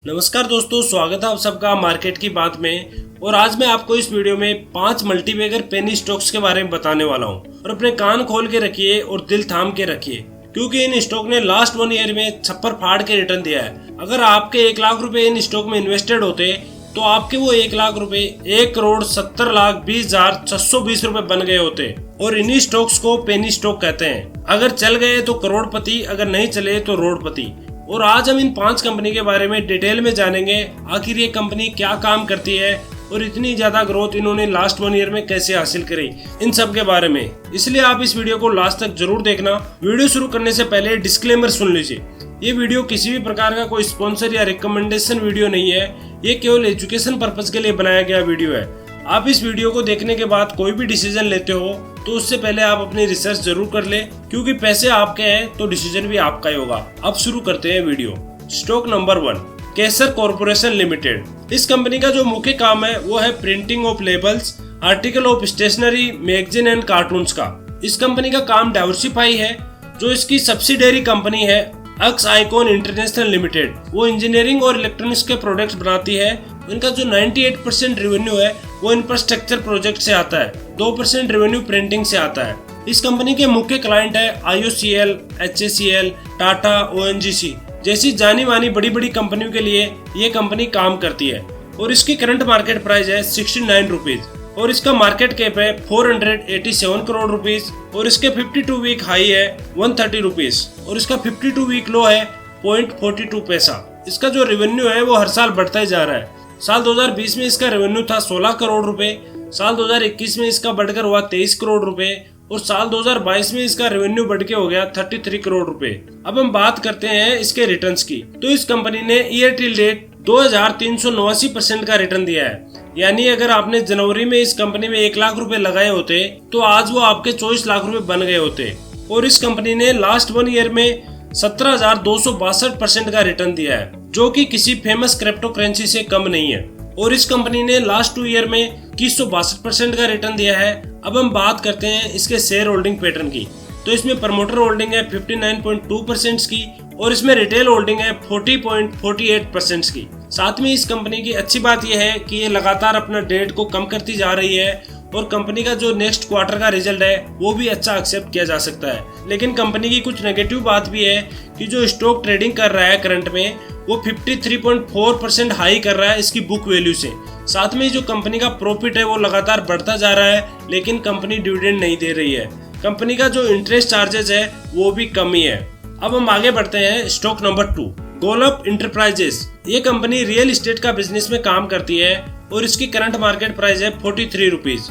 नमस्कार दोस्तों, स्वागत है आप सबका मार्केट की बात में। और आज मैं आपको इस वीडियो में 5 मल्टीबैगर पेनी स्टॉक्स के बारे में बताने वाला हूं। और अपने कान खोल के रखिए और दिल थाम के रखिए, क्योंकि इन स्टॉक ने लास्ट 1 ईयर में छप्पर फाड़ के रिटर्न दिया है। अगर आपके 1 लाख रुपए इन स्टॉक में इन्वेस्टेड होते तो आपके वो 1 लाख रुपए 1,70,20,620 रुपए बन गए होते। और इन्हीं स्टॉक्स को पेनी स्टॉक कहते हैं। अगर चल गए तो करोड़पति, अगर नहीं चले तो रोडपति। और आज हम इन 5 कंपनी के बारे में डिटेल में जानेंगे, आखिर ये कंपनी क्या काम करती है और इतनी ज्यादा ग्रोथ इन्होंने लास्ट 1 ईयर में कैसे हासिल करी, इन सब के बारे में। इसलिए आप इस वीडियो को लास्ट तक जरूर देखना। वीडियो शुरू करने से पहले डिस्क्लेमर सुन लीजिए। ये वीडियो किसी भी प्रकार का कोई स्पॉन्सर या रिकमेंडेशन वीडियो नहीं है। ये केवल एजुकेशन पर्पज के लिए बनाया गया वीडियो है। आप इस वीडियो को देखने के बाद कोई भी डिसीजन लेते हो तो उससे पहले आप अपनी रिसर्च जरूर कर ले, क्योंकि पैसे आपके हैं तो डिसीजन भी आपका ही होगा। अब शुरू करते हैं video. Stock number 1, Kesar corporation limited. इस कंपनी का जो मुख्य काम है वो है printing of labels, article of stationery, magazine and cartoons का। इस कंपनी का काम डाइवर्सिफाई है। जो इसकी सब्सिडियरी कंपनी है एक्स आइकॉन इंटरनेशनल लिमिटेड, वो इंजीनियरिंग और इलेक्ट्रॉनिक्स के प्रोडक्ट्स बनाती है। इनका जो 98% रेवेन्यू है वो इंफ्रास्ट्रक्चर प्रोजेक्ट से आता है, 2% रेवेन्यू प्रिंटिंग से आता है। इस कंपनी के मुख्य क्लाइंट है IOCL, HACL, टाटा, ONGC जैसी जानी मानी बड़ी बड़ी कंपनियों के लिए ये कंपनी काम करती है। और इसकी करंट मार्केट प्राइस है 69 रुपीज और इसका मार्केट कैप है 487 करोड़ रुपीज। और इसके 52 वीक हाई है 130 रुपीज और इसका 52 वीक लो है 0.42 पैसा। इसका जो रेवेन्यू है वो हर साल बढ़ता ही जा रहा है। साल 2020 में इसका रेवेन्यू था 16 करोड़ रुपए, साल 2021 में इसका बढ़कर हुआ 23 करोड़ रुपए और साल 2022 में इसका रेवेन्यू बढ़ के हो गया 33 करोड़ रुपए। अब हम बात करते हैं इसके रिटर्न्स की। तो इस कंपनी ने ईयर टिल डेट 2389% का रिटर्न दिया है। यानी अगर आपने जनवरी में इस कंपनी में 1 लाख रुपए लगाए होते तो आज वो आपके 24 लाख रुपए बन गए होते। और इस कंपनी ने लास्ट 1 ईयर में 17,262% का रिटर्न दिया है, जो कि किसी फेमस क्रिप्टो करेंसी से कम नहीं है। और इस कंपनी ने लास्ट 2 ईयर में 2162% का रिटर्न दिया है। अब हम बात करते हैं इसके शेयर होल्डिंग पैटर्न की। तो इसमें प्रमोटर होल्डिंग है 59.2% की और इसमें रिटेल होल्डिंग है 40.48% की। साथ में इस कंपनी की अच्छी बात यह है कि ये लगातार अपना डेट को कम करती जा रही है और कंपनी का जो नेक्स्ट क्वार्टर का रिजल्ट है वो भी अच्छा एक्सेप्ट किया जा सकता है। लेकिन कंपनी की कुछ नेगेटिव बात भी है कि जो स्टॉक ट्रेडिंग कर रहा है करंट में वो 53.4% हाई कर रहा है इसकी बुक वैल्यू से। साथ में जो कंपनी का प्रॉफिट है वो लगातार बढ़ता जा रहा है, लेकिन कंपनी डिविडेंड नहीं दे रही है। कंपनी का जो इंटरेस्ट चार्जेस है वो भी कम ही है। अब हम आगे बढ़ते हैं। Stock number 2, Golap enterprises. ये कंपनी रियल एस्टेट का बिजनेस में काम करती है और इसकी करंट मार्केट प्राइस है 43 रुपीज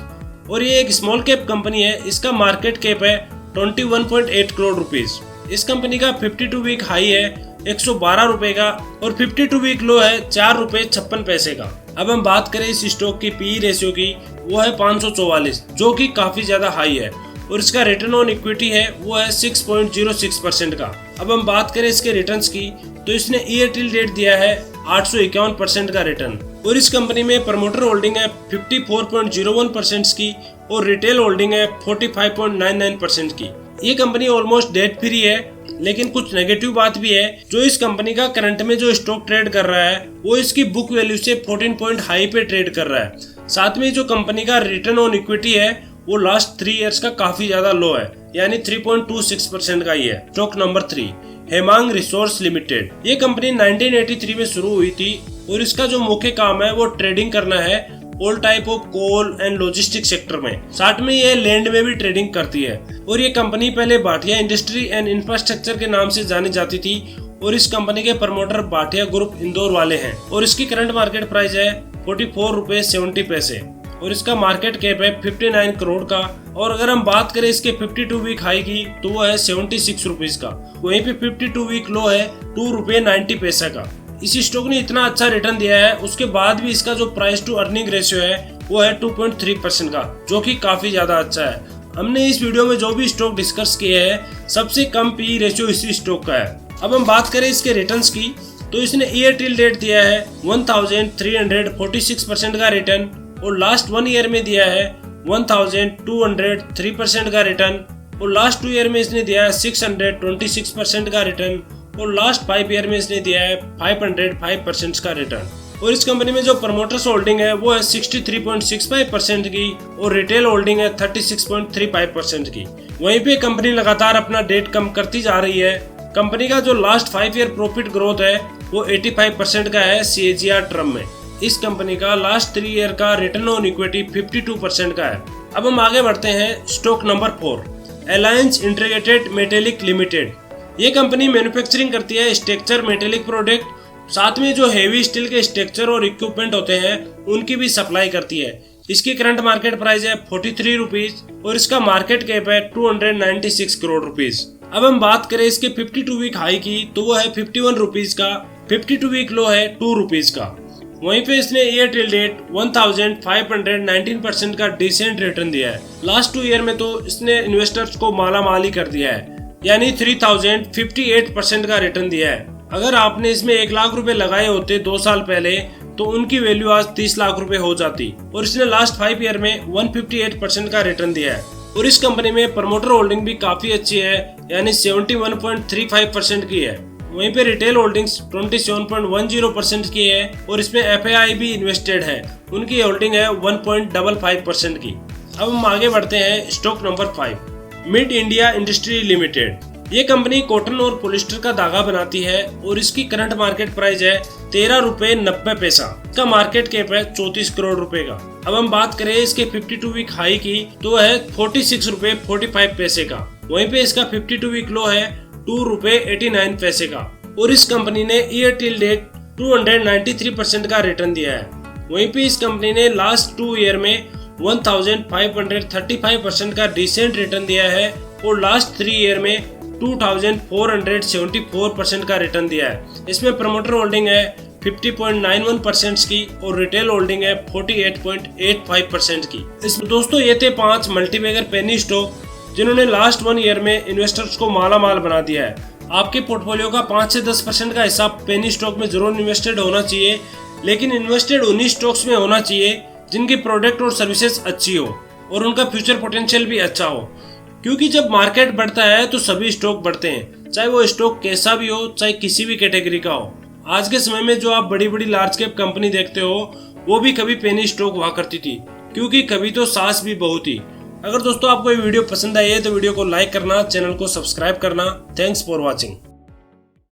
और ये एक स्मॉल कैप कंपनी है। इसका मार्केट कैप है 21.8 करोड़ रुपीज। इस कंपनी का 52 वीक हाई है 112 रुपए का और 52 वीक लो है 4 रुपए 56 पैसे का। अब हम बात करें इस स्टॉक की PE रेशियो की, वो है 544, जो कि काफी ज्यादा हाई है। और इसका रिटर्न ऑन इक्विटी है वो है 6.06% का। अब हम बात करें इसके रिटर्न्स की, तो इसने ईयर टिल डेट दिया है 851% का रिटर्न। और इस कंपनी में प्रमोटर होल्डिंग है 54.01% की और रिटेल होल्डिंग है 45.99% की। ये कंपनी ऑलमोस्ट डेट फ्री है, लेकिन कुछ नेगेटिव बात भी है। जो इस कंपनी का करंट में जो स्टॉक ट्रेड कर रहा है वो इसकी बुक वैल्यू से 14 पॉइंट हाई पे ट्रेड कर रहा है। साथ में जो कंपनी का रिटर्न ऑन इक्विटी है वो लास्ट 3 इयर्स का काफी ज्यादा लो है, यानी 3.26% का ही है। Stock number 3, Hemang resource limited. ये कंपनी 1983 में शुरू हुई थी और इसका जो मुख्य काम है वो ट्रेडिंग करना है all type of coal and logistic sector में। साथ में ये लैंड में भी ट्रेडिंग करती है। और ये कंपनी पहले भाटिया इंडस्ट्री एंड इंफ्रास्ट्रक्चर के नाम से जानी जाती थी और इस कंपनी के प्रमोटर भाटिया ग्रुप इंदौर वाले हैं। और इसकी करंट मार्केट प्राइस है 44 रुपए 70 पैसे और इसका मार्केट कैप है 59 करोड़ का। और अगर हम बात करें इसके 52 वीक हाई की तो वो है 76 रुपीज का। वहीं पे 52 वीक लो है 2 रुपए 90 पैसा का। इस स्टॉक ने इतना अच्छा रिटर्न दिया है, उसके बाद भी इसका जो प्राइस टू अर्निंग रेशियो है वो है 2.3% का, जो कि काफी ज्यादा अच्छा है। हमने इस वीडियो में जो भी स्टॉक डिस्कस किए हैं सबसे कम PE रेशियो इसी स्टॉक का है। अब हम बात करें इसके रिटर्न्स की, तो इसने ईयर टिल डेट दिया है 1346% का रिटर्न और लास्ट 1 ईयर में दिया है 1203% का रिटर्न और लास्ट 2 ईयर में इसने दिया है 626% का रिटर्न और लास्ट 5 ईयर में इसने दिया है 505% का रिटर्न। और इस कंपनी में जो प्रमोटर्स होल्डिंग है वो है 63.65% की और रिटेल होल्डिंग है 36.35% की। वहीं पे कंपनी लगातार अपना डेट कम करती जा रही है। कंपनी का जो लास्ट 5 ईयर प्रॉफिट ग्रोथ है वो 85% का है CAGR टर्म में। इस कंपनी का लास्ट 3 ईयर का रिटर्न ऑन इक्विटी 52% का है। अब हम आगे बढ़ते हैं stock number 4, alliance integrated metallic limited. ये कंपनी मैन्युफैक्चरिंग करती है स्ट्रक्चर मेटेलिक प्रोडक्ट, साथ में जो हेवी स्टील के स्ट्रक्चर और इक्विपमेंट होते हैं उनकी भी सप्लाई करती है। इसकी करंट मार्केट प्राइस है 43 रुपीज और इसका मार्केट कैप है 296 करोड़ रुपीज। अब हम बात करें इसके 52 वीक हाई की तो वो है 51 रुपीज का, 52 वीक लो है 2 रुपीज का। वहीं पे इसने ईयर टिल डेट 1519% का डिसेंट रिटर्न दिया है। लास्ट 2 ईयर में तो इसने इन्वेस्टर्स को माला माल ही कर दिया है, यानी 3058% का रिटर्न दिया है। अगर आपने इसमें 1 लाख रुपए लगाए होते 2 साल पहले तो उनकी वैल्यू आज 30 लाख रुपए हो जाती। और इसने लास्ट 5 ईयर में 158% का रिटर्न दिया है। और इस कंपनी में प्रमोटर होल्डिंग भी काफी अच्छी है, यानी 71.35% की है। वहीं पे रिटेल होल्डिंग्स 27.10% की है और इसमें FII भी इन्वेस्टेड है, उनकी होल्डिंग है 1.55% की। अब हम आगे बढ़ते हैं stock number 5, mid India industry limited. ये कंपनी कॉटन और पॉलिस्टर का धागा बनाती है और इसकी करंट मार्केट प्राइस है 13 रुपए 90 पैसा। इसका मार्केट कैप है 34 करोड़ रुपए का। अब हम बात करें इसके 52 वीक हाई की तो है 46 रुपए 45 पैसे का। वहीं पे इसका 52 वीक लो है 2 रुपए 89 पैसे का। और इस कंपनी ने ईयर टिल डेट 293% का रिटर्न दिया है। वहीं पे इस कंपनी ने लास्ट 2 ईयर में 1535% का डिसेंट रिटर्न दिया है और लास्ट 3 ईयर में 2474% का रिटर्न दिया है। इसमें प्रमोटर होल्डिंग है 50.91% की और रिटेल होल्डिंग है 48.85% की। इसमें दोस्तों ये थे 5 मल्टीबैगर पेनी स्टॉक जिन्होंने लास्ट 1 ईयर में इन्वेस्टर्स को माला माल बना दिया है। आपके पोर्टफोलियो का 5 से 10% का हिस्सा पेनी स्टॉक में जरूर इन्वेस्टेड होना चाहिए, लेकिन इन्वेस्टेड उन्हीं स्टॉक्स में होना चाहिए जिनकी प्रोडक्ट और सर्विसेज अच्छी हो और उनका फ्यूचर पोटेंशियल भी अच्छा हो। क्योंकि जब मार्केट बढ़ता है तो सभी स्टॉक बढ़ते हैं, चाहे वो स्टॉक कैसा भी हो, चाहे किसी भी कैटेगरी का हो। आज के समय में जो आप बड़ी बड़ी लार्ज कैप कंपनी देखते हो वो भी कभी पेनी स्टॉक हुआ करती थी, क्योंकि कभी तो सास भी बहू थी। अगर दोस्तों आपको ये वीडियो पसंद आई है तो वीडियो को लाइक करना, चैनल को सब्सक्राइब करना। Thanks for watching.